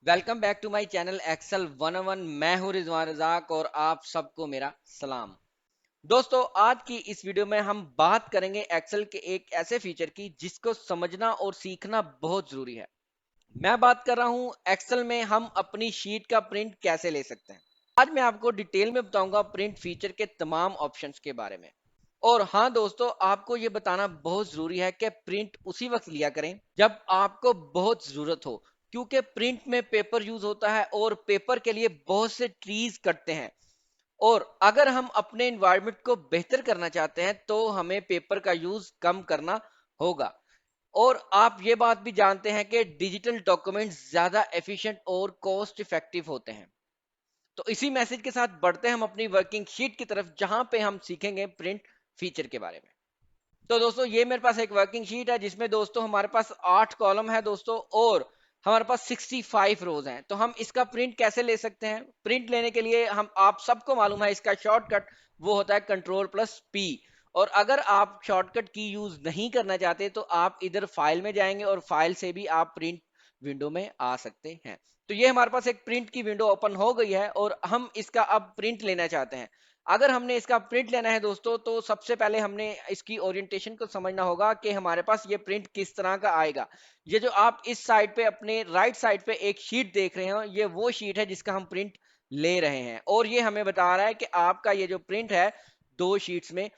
Welcome back to my channel Excel 101। मैं हूं रिजवान रजाक और आप सबको मेरा सलाम। दोस्तों, आज की इस वीडियो में हम बात करेंगे एक्सेल के एक ऐसे फीचर की जिसको समझना और सीखना बहुत जरूरी है। मैं बात कर रहा हूं एक्सेल में हम अपनी शीट का प्रिंट कैसे ले सकते हैं। आज मैं आपको डिटेल में बताऊंगा प्रिंट फीचर के तमाम ऑप्शंस के बारे में। और हाँ दोस्तों, आपको ये बताना बहुत जरूरी है कि प्रिंट उसी वक्त लिया करें जब आपको बहुत जरूरत हो, क्योंकि प्रिंट में पेपर यूज होता है और पेपर के लिए बहुत से ट्रीज कटते हैं। और अगर हम अपने इन्वायरमेंट को बेहतर करना चाहते हैं तो हमें पेपर का यूज कम करना होगा। और आप ये बात भी जानते हैं कि डिजिटल डॉक्यूमेंट्स ज्यादा एफिशिएंट और कॉस्ट इफेक्टिव होते हैं। तो इसी मैसेज के साथ बढ़ते हैं हम अपनी वर्किंग शीट की तरफ, जहां पे हम सीखेंगे प्रिंट फीचर के बारे में। तो दोस्तों, ये मेरे पास एक वर्किंग शीट है जिसमें दोस्तों हमारे पास 8 कॉलम है दोस्तों, और हमारे पास 65 रोज हैं। तो हम इसका प्रिंट कैसे ले सकते हैं? प्रिंट लेने के लिए हम आप सबको मालूम है इसका शॉर्टकट वो होता है कंट्रोल+P। और अगर आप शॉर्टकट की यूज नहीं करना चाहते तो आप इधर फाइल में जाएंगे और फाइल से भी आप प्रिंट विंडो में आ सकते हैं। तो ये हमारे पास एक प्रिंट की विंडो ओपन हो गई है और हम इसका अब प्रिंट लेना चाहते हैं। अगर हमने इसका प्रिंट लेना है दोस्तों, तो सबसे पहले हमने इसकी ओरिएंटेशन को समझना होगा कि हमारे पास ये प्रिंट किस तरह का आएगा। ये जो आप इस साइड पे अपने राइट साइड पे एक शीट देख रहे हो, ये वो शीट है जिसका हम प्रिंट ले रहे हैं, और ये हमें बता रहा है कि आपका ये जो प्रिंट है 2 शीट्स में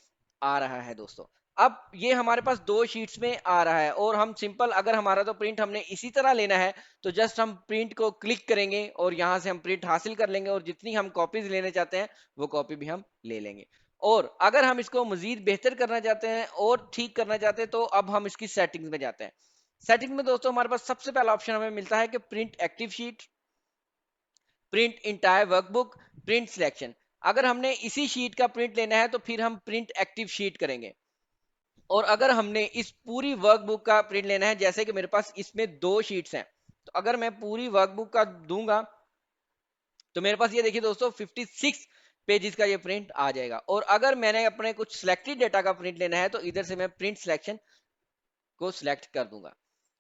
आ रहा है दोस्तों। अब ये हमारे पास 2 शीट्स में आ रहा है और हम सिंपल, अगर हमारा तो प्रिंट हमने इसी तरह लेना है तो जस्ट हम प्रिंट को क्लिक करेंगे और यहां से हम प्रिंट हासिल कर लेंगे, और जितनी हम कॉपीज लेने चाहते हैं वो कॉपी भी हम ले लेंगे। और अगर हम इसको मजीद बेहतर करना चाहते हैं और ठीक करना चाहते हैं तो अब हम इसकी सेटिंग्स में जाते हैं। सेटिंग में दोस्तों हमारे पास सबसे पहला ऑप्शन हमें मिलता है कि print active sheet, print entire workbook, print selection. अगर हमने इसी शीट का प्रिंट लेना है तो फिर हम प्रिंट एक्टिव शीट करेंगे। और अगर हमने इस पूरी वर्कबुक का प्रिंट लेना है, जैसे कि मेरे पास इसमें 2 शीट्स हैं, तो अगर मैं पूरी वर्कबुक का दूंगा तो मेरे पास ये देखिए दोस्तों 56 पेजेस का ये प्रिंट आ जाएगा। और अगर मैंने अपने कुछ सिलेक्टेड डेटा का प्रिंट लेना है तो इधर से मैं प्रिंट सिलेक्शन को सिलेक्ट कर दूंगा।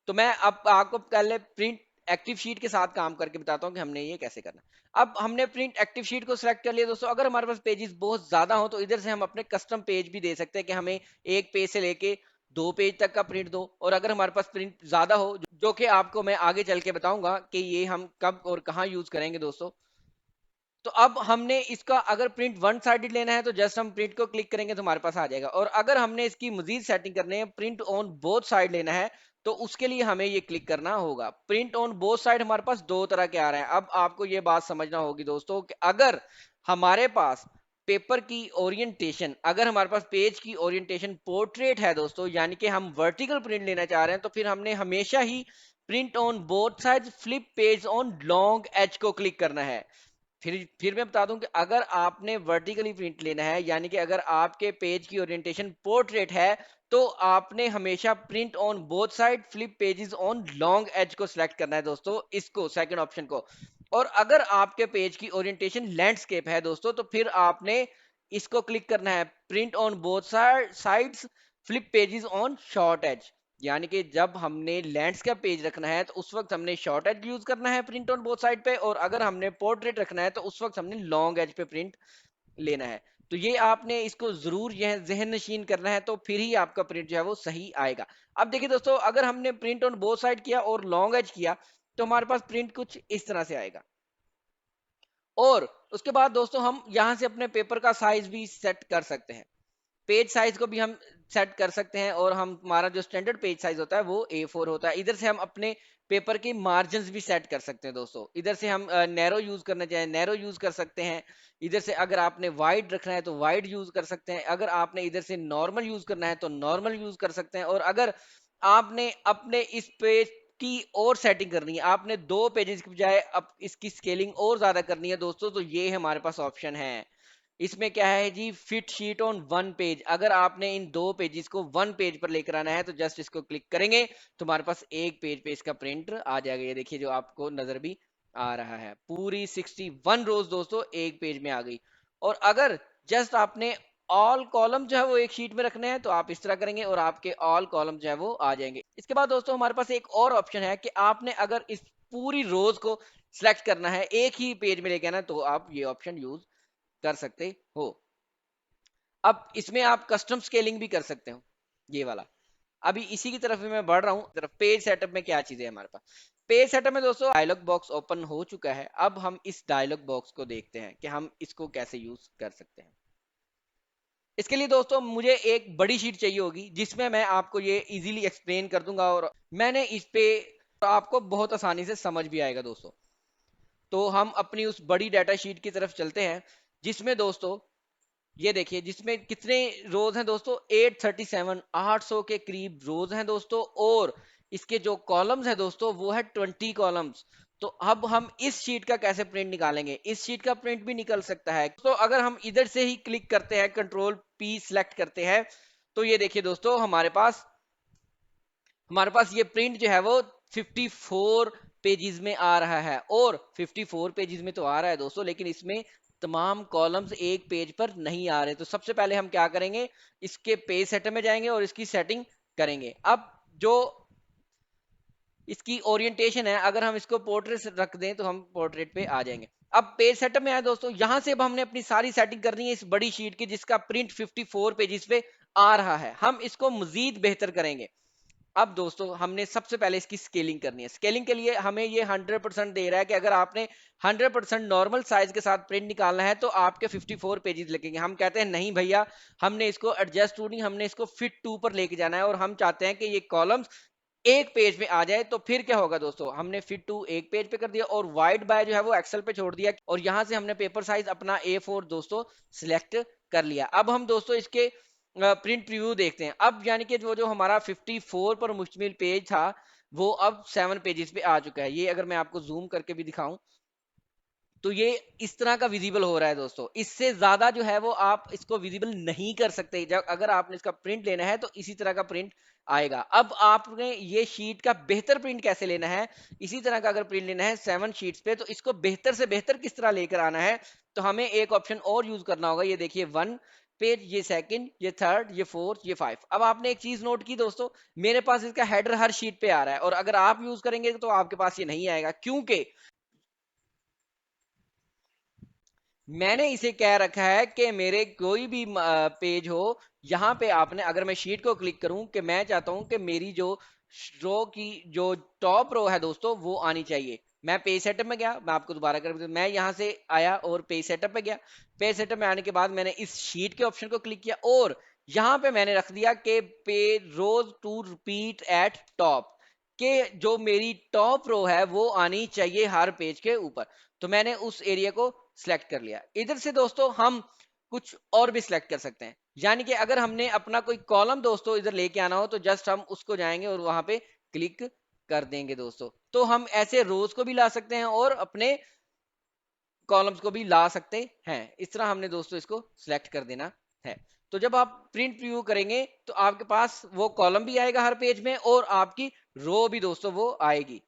तो मैं अब आपको पहले प्रिंट एक्टिव शीट के साथ काम करके बताता हूँ कि हमने ये कैसे करना है। अब हमने प्रिंट एक्टिव शीट को सिलेक्ट कर लिया दोस्तों। अगर हमारे पास पेजेस बहुत ज्यादा हो तो इधर से हम अपने कस्टम पेज भी दे सकते हैं कि हमें एक पेज से लेके 2 पेज तक का प्रिंट दो। और अगर हमारे पास प्रिंट ज्यादा हो, जो कि आपको मैं आगे चल के बताऊंगा कि ये हम कब और कहाँ यूज करेंगे दोस्तों, तो अब हमने इसका अगर प्रिंट वन साइडेड लेना है तो जस्ट हम प्रिंट को क्लिक करेंगे तो हमारे पास आ जाएगा। और अगर हमने इसकी मजीद सेटिंग करनी है, प्रिंट ऑन बोथ साइड लेना है, तो उसके लिए हमें ये क्लिक करना होगा। प्रिंट ऑन बोथ साइड हमारे पास 2 तरह के आ रहे हैं। अब आपको ये बात समझना होगी दोस्तों कि अगर हमारे पास पेपर की ओरिएंटेशन, अगर हमारे पास पेज की ओरिएंटेशन पोर्ट्रेट है दोस्तों, यानी कि हम वर्टिकल प्रिंट लेना चाह रहे हैं, तो फिर हमने हमेशा ही print on both side flip page on long edge को क्लिक करना है। फिर मैं बता दूं कि अगर आपने वर्टिकली प्रिंट लेना है, यानी कि अगर आपके पेज की ओरिएंटेशन पोर्ट्रेट है, तो आपने हमेशा print on both side flip pages on long edge को सिलेक्ट करना है दोस्तों, इसको सेकंड ऑप्शन को। और अगर आपके पेज की ओरिएंटेशन लैंडस्केप है दोस्तों, तो फिर आपने इसको क्लिक करना है print on both sides flip pages on short edge. यानी कि जब हमने लैंडस्केप पेज रखना है तो उस वक्त हमने शॉर्ट एज यूज करना है प्रिंट ऑन बोथ साइड पे, और अगर हमने पोर्ट्रेट रखना है तो उस वक्त हमने लॉन्ग एज पे प्रिंट लेना है। तो ये आपने इसको जरूर यह जहन नशीन करना है, तो फिर ही आपका प्रिंट जो है वो सही आएगा। अब देखिए दोस्तों, अगर हमने प्रिंट ऑन बोथ साइड किया और लॉन्ग एज किया तो हमारे पास प्रिंट कुछ इस तरह से आएगा। और उसके बाद दोस्तों हम यहां से अपने पेपर का साइज भी सेट कर सकते हैं। पेज साइज को भी हम सेट कर सकते हैं, और हम हमारा जो स्टैंडर्ड पेज साइज होता है वो A4 होता है। इधर से हम अपने पेपर के मार्जिन भी सेट कर सकते हैं दोस्तों। इधर से हम नैरो यूज करना चाहें नैरो यूज कर सकते हैं। इधर से अगर आपने वाइड रखना है तो वाइड यूज कर सकते हैं। अगर आपने इधर से नॉर्मल यूज करना है तो नॉर्मल यूज कर सकते हैं। और अगर आपने अपने इस पेज की और सेटिंग करनी है, आपने 2 पेजेस की बजाय अब इसकी स्केलिंग और ज्यादा करनी है दोस्तों, तो ये हमारे पास ऑप्शन है। इसमें क्या है जी, fit sheet on one page. अगर आपने इन 2 पेजेस को 1 पेज पर लेकर आना है तो जस्ट इसको क्लिक करेंगे तो हमारे पास एक पेज पे इसका प्रिंट आ जाएगा। ये देखिए जो आपको नजर भी आ रहा है, पूरी 61 रोज दोस्तों एक पेज में आ गई। और अगर जस्ट आपने ऑल कॉलम जो है वो एक शीट में रखने हैं तो आप इस तरह करेंगे और आपके ऑल कॉलम जो है वो आ जाएंगे। इसके बाद दोस्तों हमारे पास एक और ऑप्शन है कि आपने अगर इस पूरी रोज को सिलेक्ट करना है, एक ही पेज में लेके आना, तो आप ये ऑप्शन यूज कर सकते हो। अब इसमें आप कस्टम स्केलिंग भी कर सकते हो, ये वाला। अभी इसी की तरफ मैं बढ़ रहा हूँ, तरफ पेज सेटअप में क्या चीजें हैं हमारे पास। पेज सेटअप में दोस्तों डायलॉग बॉक्स ओपन हो चुका है। अब हम इस डायलॉग बॉक्स को देखते हैं कि हम इसको कैसे यूज कर सकते हैं। इसके लिए दोस्तों मुझे एक बड़ी शीट चाहिए होगी जिसमें मैं आपको ये इजीली एक्सप्लेन कर दूंगा, और मैंने इस पे आपको बहुत आसानी से समझ भी आएगा दोस्तों। तो हम अपनी उस बड़ी डाटा शीट की तरफ चलते हैं, जिसमें दोस्तों ये देखिए, जिसमें कितने रोज हैं दोस्तों, 837, 800 के करीब रोज हैं दोस्तों, और इसके जो कॉलम्स हैं दोस्तों वो है 20 कॉलम्स। तो अब हम इस शीट का कैसे प्रिंट निकालेंगे? इस शीट का प्रिंट भी निकल सकता है। तो अगर हम इधर से ही क्लिक करते हैं, कंट्रोल पी सिलेक्ट करते हैं, तो ये देखिए दोस्तों हमारे पास ये प्रिंट जो है वो 54 पेजेस में आ रहा है। और 54 पेजेस में तो आ रहा है दोस्तों, लेकिन इसमें तमाम कॉलम्स एक पेज पर नहीं आ रहे। तो सबसे पहले हम क्या करेंगे, इसके पेज सेटअप में जाएंगे और इसकी सेटिंग करेंगे। अब जो इसकी ओरिएंटेशन है, अगर हम इसको पोर्ट्रेट रख दें तो हम पोर्ट्रेट पे आ जाएंगे। अब पेज सेटअप में आए दोस्तों, यहां से अब हमने अपनी सारी सेटिंग करनी है इस बड़ी शीट की, जिसका प्रिंट 54 पेजेस पे आ रहा है। हम इसको मजीद बेहतर करेंगे। अब दोस्तों हमने सबसे पहले इसकी स्केलिंग करनी है। स्केलिंग के लिए हमें ये 100% दे रहा है कि अगर आपने 100% नॉर्मल साइज के साथ प्रिंट निकालना है तो आपके 54 पेजेस लगेंगे। हम कहते हैं नहीं भैया, हमने इसको एडजस्ट टू नहीं, हमने इसको फिट टू पर लेके जाना है, और हम चाहते हैं कि ये कॉलम्स एक पेज में आ जाए। तो फिर क्या होगा दोस्तों, हमने फिट टू एक पेज पे कर दिया और वाइड बाय जो है वो एक्सेल पे छोड़ दिया, और यहां से हमने पेपर साइज अपना A4 दोस्तों सिलेक्ट कर लिया। अब हम दोस्तों इसके प्रिंट प्रीव्यू देखते हैं। अब यानी कि जो जो हमारा 54 पर मुश्तमिल पेज था वो अब 7 पेजेस पे आ चुका है। ये अगर मैं आपको जूम करके भी दिखाऊं तो ये इस तरह का विजिबल हो रहा है दोस्तों। इससे ज्यादा जो है वो आप इसको विजिबल नहीं कर सकते। जब अगर आपने इसका प्रिंट लेना है तो इसी तरह का प्रिंट आएगा। अब आपने ये शीट का बेहतर प्रिंट कैसे लेना है, इसी तरह का अगर प्रिंट लेना है 7 शीट्स पे, तो इसको बेहतर से बेहतर किस तरह लेकर आना है, तो हमें एक ऑप्शन और यूज करना होगा। ये देखिए 1 पेज, ये सेकंड, ये थर्ड, ये फोर्थ, ये 5। अब आपने एक चीज नोट की दोस्तों, मेरे पास इसका हेडर हर शीट पे आ रहा है, और अगर आप यूज करेंगे तो आपके पास ये नहीं आएगा, क्योंकि मैंने इसे कह रखा है कि मेरे कोई भी पेज हो, यहाँ पे आपने, अगर मैं शीट को क्लिक करूं कि मैं चाहता हूं कि मेरी जो रो की जो टॉप रो है दोस्तों वो आनी चाहिए। मैं पेज सेटअप में गया, मैं आपको दोबारा कर, मैं यहाँ से आया और पेज सेटअप में गया। पेज सेटअप में आने के बाद मैंने इस शीट के ऑप्शन को क्लिक किया, और यहाँ पे मैंने रख दिया कि page rows to repeat at top, कि जो मेरी टॉप रो है वो आनी चाहिए हर पेज के ऊपर। तो मैंने उस एरिया को सिलेक्ट कर लिया। इधर से दोस्तों हम कुछ और भी सिलेक्ट कर सकते हैं, यानी कि अगर हमने अपना कोई कॉलम दोस्तों इधर लेके आना हो तो जस्ट हम उसको जाएंगे और वहां पे क्लिक कर देंगे दोस्तों। तो हम ऐसे रोज को भी ला सकते हैं और अपने कॉलम्स को भी ला सकते हैं। इस तरह हमने दोस्तों इसको सिलेक्ट कर देना है। तो जब आप प्रिंट प्रीव्यू करेंगे तो आपके पास वो कॉलम भी आएगा हर पेज में, और आपकी रो भी दोस्तों वो आएगी।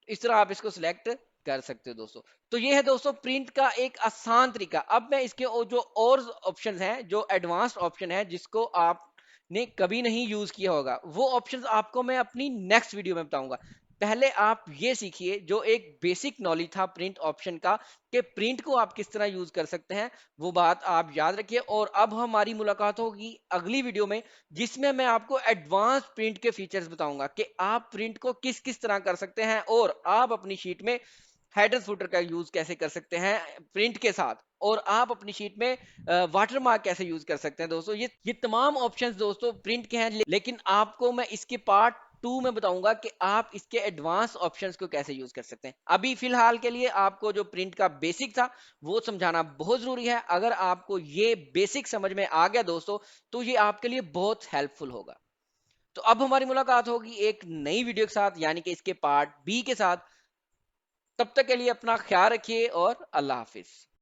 इस तरह आप इसको सिलेक्ट कर सकते हो दोस्तों। तो ये है दोस्तों प्रिंट का एक आसान तरीका। अब मैं इसके जो और ऑप्शंस हैं, जो एडवांस्ड ऑप्शन है जिसको आपने कभी नहीं यूज किया होगा, वो ऑप्शंस आपको मैं अपनी नेक्स्ट वीडियो में बताऊंगा। पहले आप ये सीखिए जो एक बेसिक नॉलेज था प्रिंट ऑप्शन का, कि प्रिंट को आप किस तरह यूज कर सकते हैं, वो बात आप याद रखिए। और अब हमारी मुलाकात होगी अगली वीडियो में, जिसमें मैं आपको एडवांस प्रिंट के फीचर्स बताऊंगा कि आप प्रिंट को किस किस तरह कर सकते हैं, और आप अपनी शीट में हेडर फुटर का यूज कैसे कर सकते हैं प्रिंट के साथ, और आप अपनी शीट में वाटरमार्क कैसे यूज कर सकते हैं दोस्तों। ये तमाम ऑप्शंस दोस्तों प्रिंट के हैं, लेकिन आपको मैं इसके पार्ट 2 में बताऊंगा कि आप इसके एडवांस ऑप्शंस को कैसे यूज कर सकते हैं। अभी फिलहाल के लिए आपको जो प्रिंट का बेसिक था वो समझाना बहुत जरूरी है। अगर आपको ये बेसिक समझ में आ गया दोस्तों, तो ये आपके लिए बहुत हेल्पफुल होगा। तो अब हमारी मुलाकात होगी एक नई वीडियो के साथ, यानी कि इसके पार्ट बी के साथ। तब तक के लिए अपना ख्याल रखिए और अल्लाह हाफिज।